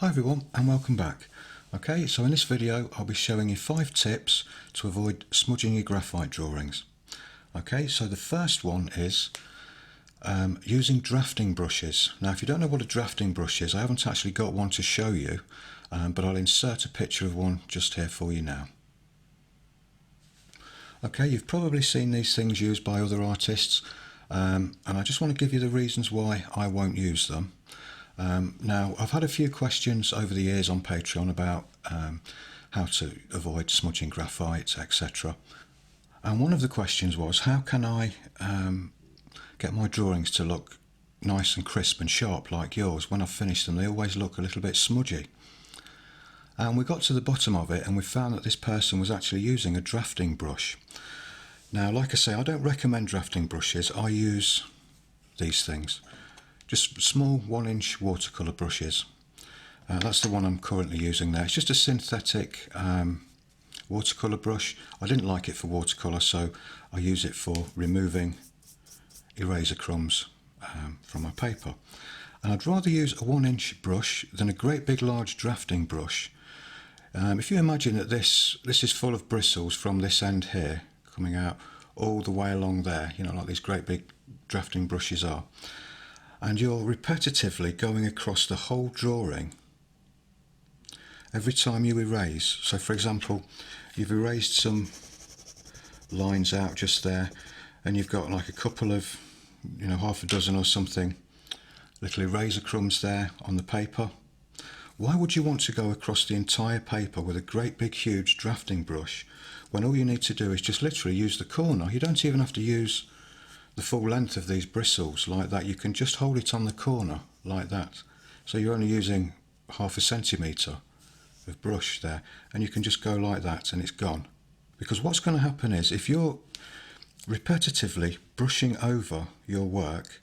Hi everyone and welcome back. Okay, so in this video I'll be showing you 5 tips to avoid smudging your graphite drawings. Okay, so the first one is using drafting brushes. Now if you don't know what a drafting brush is, I haven't actually got one to show you, but I'll insert a picture of one just here for you now. Okay, you've probably seen these things used by other artists, and I just want to give you the reasons why I won't use them. Now, I've had a few questions over the years on Patreon about how to avoid smudging graphite, etc. And one of the questions was, how can I get my drawings to look nice and crisp and sharp like yours? When I've finished them, they always look a little bit smudgy. And we got to the bottom of it and we found that this person was actually using a drafting brush. Now, like I say, I don't recommend drafting brushes. I use these things. Just small 1-inch watercolour brushes. That's the one I'm currently using there. It's just a synthetic watercolour brush. I didn't like it for watercolour, so I use it for removing eraser crumbs from my paper. And I'd rather use a 1-inch brush than a great big large drafting brush. If you imagine that this is full of bristles from this end here, coming out all the way along there, you know, like these great big drafting brushes are. And you're repetitively going across the whole drawing every time you erase. So for example, you've erased some lines out just there and you've got like a couple of, you know, half a dozen or something little eraser crumbs there on the paper. Why would you want to go across the entire paper with a great big huge drafting brush when all you need to do is just literally use the corner? You don't even have to use the full length of these bristles like that. You can just hold it on the corner like that. So you're only using half a centimetre of brush there, and you can just go like that and it's gone. Because what's going to happen is, if you're repetitively brushing over your work,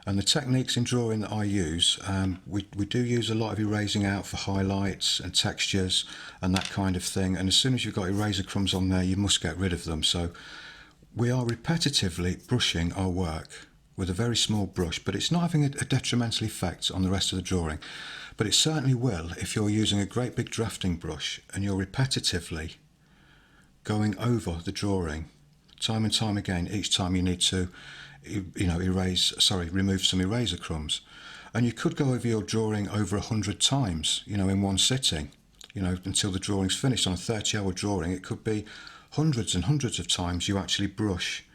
and the techniques in drawing that I use, we do use a lot of erasing out for highlights and textures and that kind of thing, and as soon as you've got eraser crumbs on there you must get rid of them. So we are repetitively brushing our work with a very small brush, but it's not having a detrimental effect on the rest of the drawing. But it certainly will if you're using a great big drafting brush and you're repetitively going over the drawing time and time again each time you need to, you know, remove some eraser crumbs. And you could go over your drawing over 100 times, you know, in one sitting, you know, until the drawing's finished. On a 30-hour drawing, it could be hundreds and hundreds of times you actually brush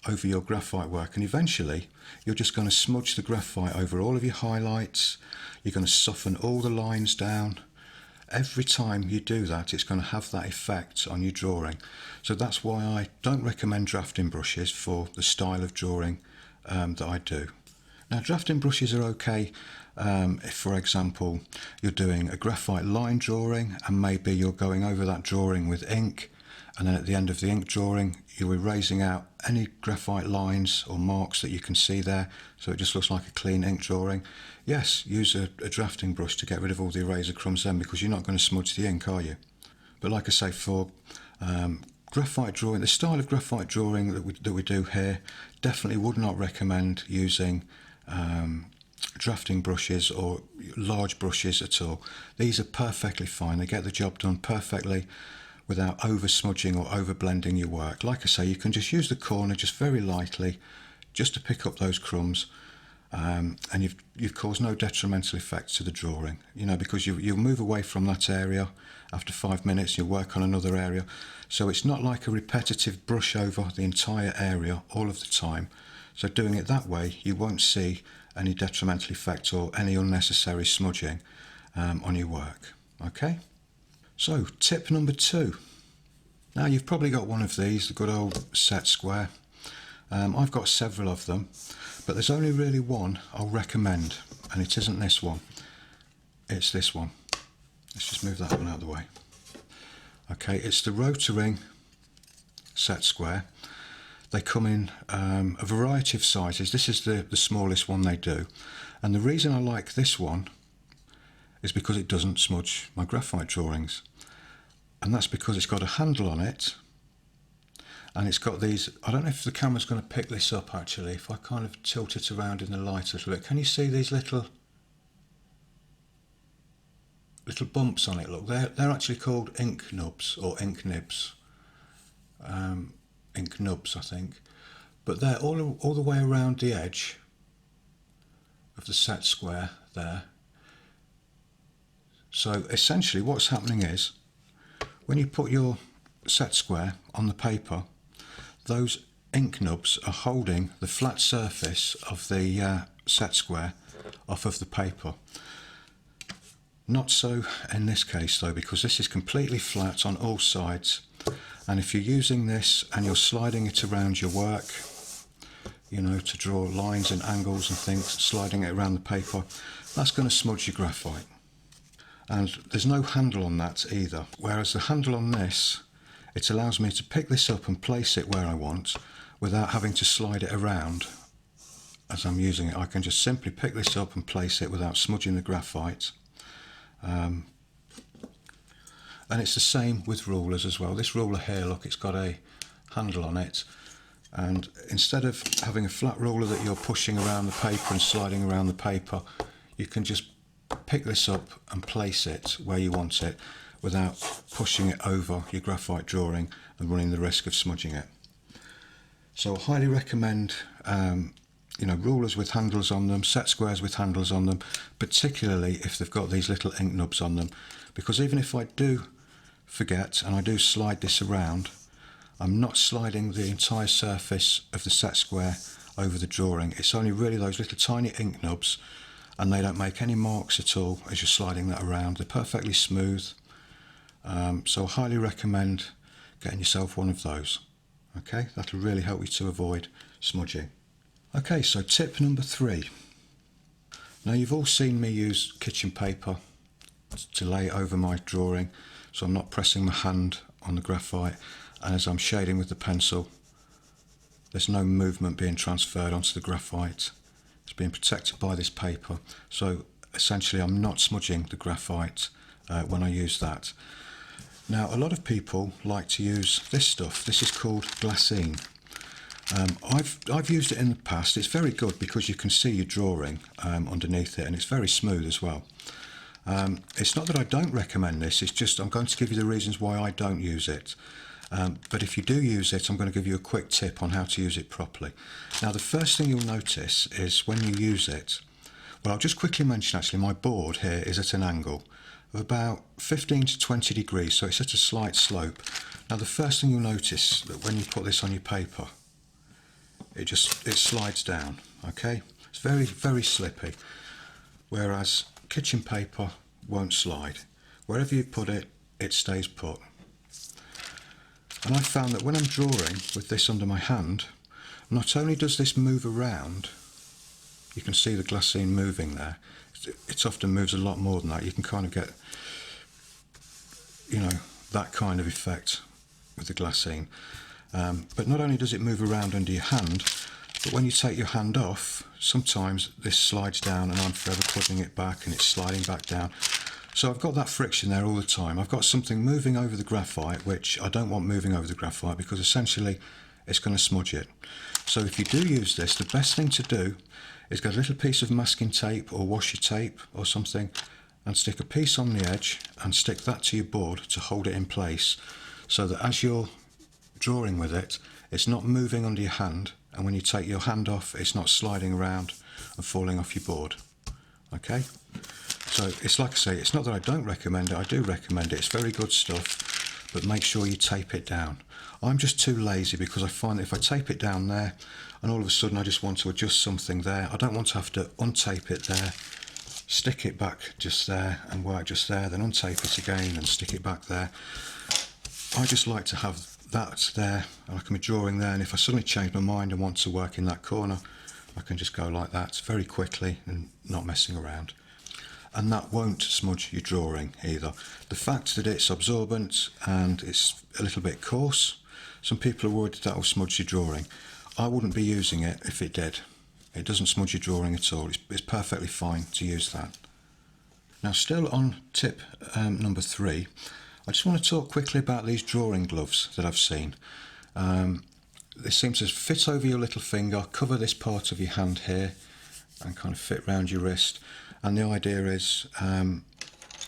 over your graphite work, and eventually you're just going to smudge the graphite over all of your highlights. You're going to soften all the lines down. Every time you do that, it's going to have that effect on your drawing. So that's why I don't recommend drafting brushes for the style of drawing that I do. Now, drafting brushes are okay if, for example, you're doing a graphite line drawing and maybe you're going over that drawing with ink, and then at the end of the ink drawing you're erasing out any graphite lines or marks that you can see there, so it just looks like a clean ink drawing. Yes, use a drafting brush to get rid of all the eraser crumbs then, because you're not going to smudge the ink, are you? But like I say, for graphite drawing, the style of graphite drawing that we do here, definitely would not recommend using drafting brushes or large brushes at all. These are perfectly fine. They get the job done perfectly without over smudging or over blending your work. Like I say, you can just use the corner just very lightly just to pick up those crumbs, and you've caused no detrimental effects to the drawing, you know, because you'll move away from that area after 5 minutes, you'll work on another area. So it's not like a repetitive brush over the entire area all of the time. So doing it that way, you won't see any detrimental effect or any unnecessary smudging on your work. Okay? So, tip number 2. Now, you've probably got one of these, the good old set square. I've got several of them, but there's only really one I'll recommend, and it isn't this one. It's this one. Let's just move that one out of the way. Okay, it's the Rotary set square. They come in a variety of sizes. This is the smallest one they do. And the reason I like this one is because it doesn't smudge my graphite drawings. And that's because it's got a handle on it, and it's got these, I don't know if the camera's going to pick this up actually, if I kind of tilt it around in the light a little bit. Can you see these little little bumps on it. Look, they're actually called ink nubs or ink nibs. Ink nubs, I think. But they're all the way around the edge of the set square there. So essentially what's happening is, when you put your set square on the paper, those ink nubs are holding the flat surface of the set square off of the paper. Not so in this case though, because this is completely flat on all sides, and if you're using this and you're sliding it around your work, you know, to draw lines and angles and things, sliding it around the paper, that's going to smudge your graphite. And there's no handle on that either, whereas the handle on this, it allows me to pick this up and place it where I want without having to slide it around as I'm using it. I can just simply pick this up and place it without smudging the graphite. And it's the same with rulers as well. This ruler here, look, it's got a handle on it, and instead of having a flat ruler that you're pushing around the paper and sliding around the paper, you can just pick this up and place it where you want it without pushing it over your graphite drawing and running the risk of smudging it. So I highly recommend you know, rulers with handles on them, set squares with handles on them, particularly if they've got these little ink nubs on them, because even if I do forget and I do slide this around, I'm not sliding the entire surface of the set square over the drawing. It's only really those little tiny ink nubs, and they don't make any marks at all as you're sliding that around. They're perfectly smooth. So I highly recommend getting yourself one of those. Okay, that'll really help you to avoid smudging. Okay, so tip number 3. Now you've all seen me use kitchen paper to lay over my drawing, so I'm not pressing my hand on the graphite, and as I'm shading with the pencil, there's no movement being transferred onto the graphite. It's being protected by this paper, so essentially I'm not smudging the graphite when I use that. Now a lot of people like to use this stuff. This is called glassine. I've used it in the past. It's very good because you can see your drawing underneath it, and it's very smooth as well. It's not that I don't recommend this, it's just I'm going to give you the reasons why I don't use it. But if you do use it, I'm going to give you a quick tip on how to use it properly. Now the first thing you'll notice is when you use it, well, I'll just quickly mention actually my board here is at an angle of about 15 to 20 degrees, so it's at a slight slope. Now the first thing you'll notice that when you put this on your paper, it slides down, okay? It's very, very slippy, whereas kitchen paper won't slide. Wherever you put it, it stays put. And I found that when I'm drawing with this under my hand, not only does this move around, you can see the glassine moving there, it often moves a lot more than that. You can kind of get, you know, that kind of effect with the glassine. But not only does it move around under your hand, but when you take your hand off, sometimes this slides down and I'm forever putting it back and it's sliding back down. So I've got that friction there all the time. I've got something moving over the graphite, which I don't want moving over the graphite because essentially it's going to smudge it. So if you do use this, the best thing to do is get a little piece of masking tape or washi tape or something and stick a piece on the edge and stick that to your board to hold it in place, so that as you're drawing with it, it's not moving under your hand, and when you take your hand off, it's not sliding around and falling off your board. Okay? So it's like I say, it's not that I don't recommend it, I do recommend it, it's very good stuff, but make sure you tape it down. I'm just too lazy because I find that if I tape it down there and all of a sudden I just want to adjust something there, I don't want to have to untape it there, stick it back just there and work just there, then untape it again and stick it back there. I just like to have that there, and I can be drawing there, and if I suddenly change my mind and want to work in that corner, I can just go like that very quickly and not messing around. And that won't smudge your drawing either. The fact that it's absorbent and it's a little bit coarse, some people are worried that will smudge your drawing. I wouldn't be using it if it did. It doesn't smudge your drawing at all. It's perfectly fine to use that. Now, still on tip number 3, I just want to talk quickly about these drawing gloves that I've seen. They seem to fit over your little finger, cover this part of your hand here, and kind of fit round your wrist. And the idea is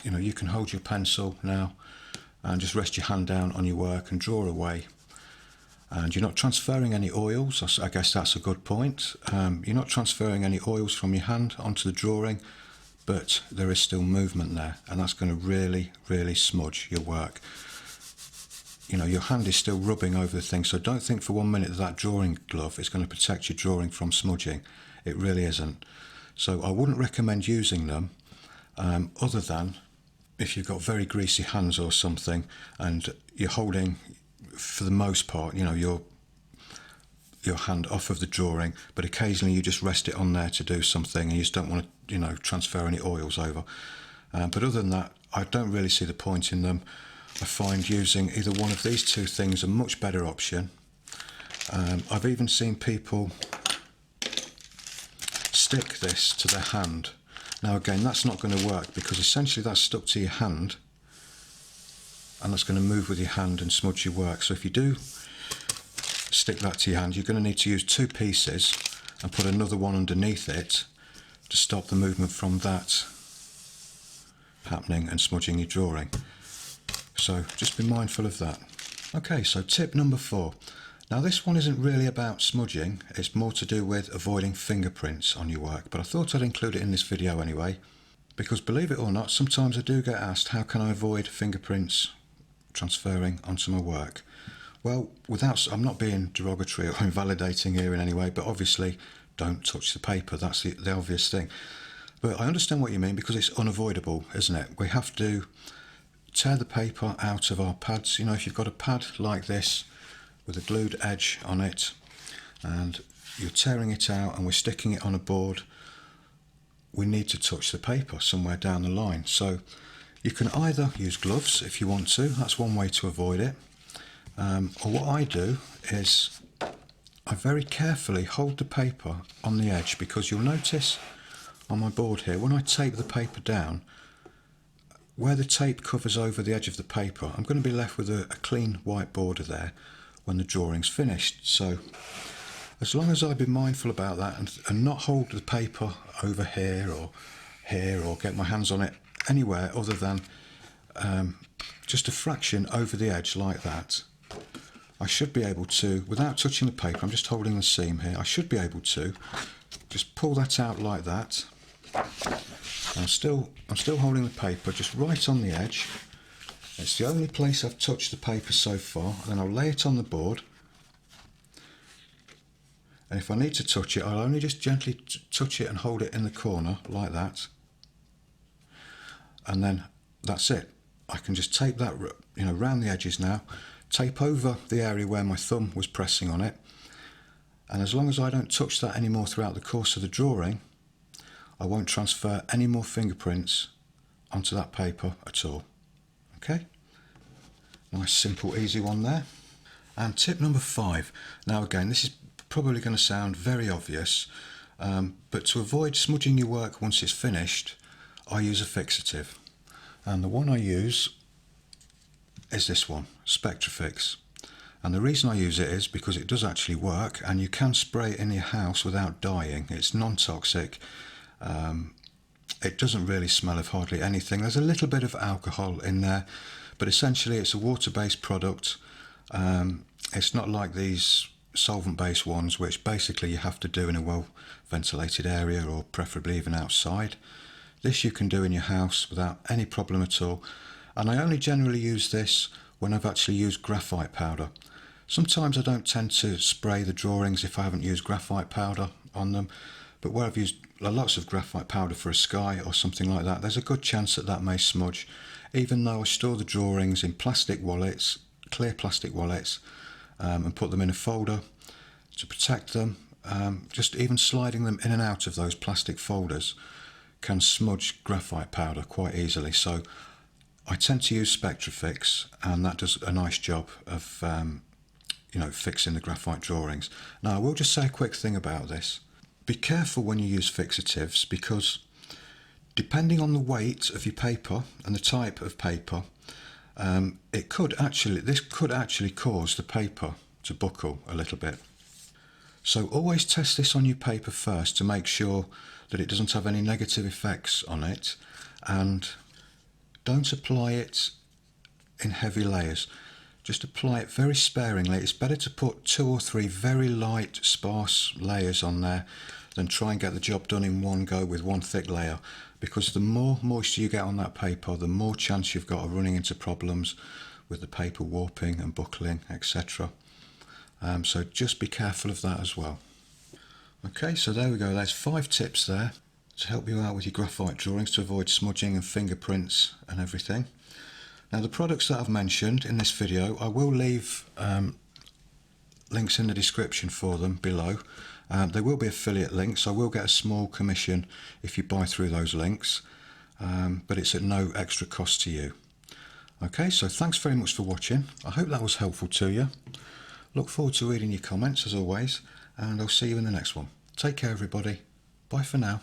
you can hold your pencil now and just rest your hand down on your work and draw away. And you're not transferring any oils. I guess that's a good point. You're not transferring any oils from your hand onto the drawing, but there is still movement there, and that's going to really, really smudge your work. Your hand is still rubbing over the thing, so don't think for 1 minute that that drawing glove is going to protect your drawing from smudging. It really isn't. So I wouldn't recommend using them, other than if you've got very greasy hands or something and you're holding, for the most part, your hand off of the drawing, but occasionally you just rest it on there to do something and you just don't want to transfer any oils over. But other than that, I don't really see the point in them. I find using either one of these two things a much better option. I've even seen people stick this to their hand. Now again, that's not going to work because essentially that's stuck to your hand and that's going to move with your hand and smudge your work. So if you do stick that to your hand, you're going to need to use two pieces and put another one underneath it to stop the movement from that happening and smudging your drawing. So just be mindful of that. Okay, so tip number 4. Now this one isn't really about smudging, it's more to do with avoiding fingerprints on your work, but I thought I'd include it in this video anyway, because believe it or not, sometimes I do get asked how can I avoid fingerprints transferring onto my work. Well, I'm not being derogatory or invalidating here in any way, but obviously don't touch the paper, that's the obvious thing. But I understand what you mean because it's unavoidable, isn't it? We have to tear the paper out of our pads. If you've got a pad like this with a glued edge on it and you're tearing it out and we're sticking it on a board, we need to touch the paper somewhere down the line. So you can either use gloves if you want to, that's one way to avoid it, or what I do is I very carefully hold the paper on the edge, because you'll notice on my board here when I tape the paper down, where the tape covers over the edge of the paper, I'm going to be left with a clean white border there when the drawing's finished. So as long as I be mindful about that and not hold the paper over here or get my hands on it anywhere other than just a fraction over the edge like that, I should be able to, without touching the paper, I'm just holding the seam here, I should be able to just pull that out like that. I'm still holding the paper just right on the edge. It's the only place I've touched the paper so far, and then I'll lay it on the board, and if I need to touch it, I'll only just gently touch it and hold it in the corner like that, and then that's it. I can just tape that round the edges now, tape over the area where my thumb was pressing on it, and as long as I don't touch that anymore throughout the course of the drawing, I won't transfer any more fingerprints onto that paper at all. Okay, nice simple easy one there. And tip number 5. Now again, this is probably going to sound very obvious, but to avoid smudging your work once it's finished, I use a fixative, and the one I use is this one, Spectrafix. And the reason I use it is because it does actually work, and you can spray it in your house without dyeing. It's non-toxic. It doesn't really smell of hardly anything. There's a little bit of alcohol in there, but essentially it's a water-based product. It's not like these solvent-based ones, which basically you have to do in a well-ventilated area or preferably even outside. This you can do in your house without any problem at all. And I only generally use this when I've actually used graphite powder. Sometimes I don't tend to spray the drawings if I haven't used graphite powder on them, but where I've used lots of graphite powder for a sky or something like that, there's a good chance that that may smudge, even though I store the drawings in plastic wallets, clear plastic wallets, and put them in a folder to protect them. Just even sliding them in and out of those plastic folders can smudge graphite powder quite easily. So I tend to use Spectrafix, and that does a nice job of fixing the graphite drawings. Now I will just say a quick thing about this. Be careful when you use fixatives, because depending on the weight of your paper and the type of paper, this could actually cause the paper to buckle a little bit. So always test this on your paper first to make sure that it doesn't have any negative effects on it, and don't apply it in heavy layers. Just apply it very sparingly. It's better to put 2 or 3 very light, sparse layers on there than try and get the job done in one go with one thick layer, because the more moisture you get on that paper, the more chance you've got of running into problems with the paper warping and buckling, etc. So just be careful of that as well. Okay, so there we go. There's 5 tips there to help you out with your graphite drawings to avoid smudging and fingerprints and everything. Now, the products that I've mentioned in this video, I will leave links in the description for them below. There will be affiliate links. I will get a small commission if you buy through those links, but it's at no extra cost to you. Okay, so thanks very much for watching. I hope that was helpful to you. Look forward to reading your comments as always, and I'll see you in the next one. Take care everybody. Bye for now.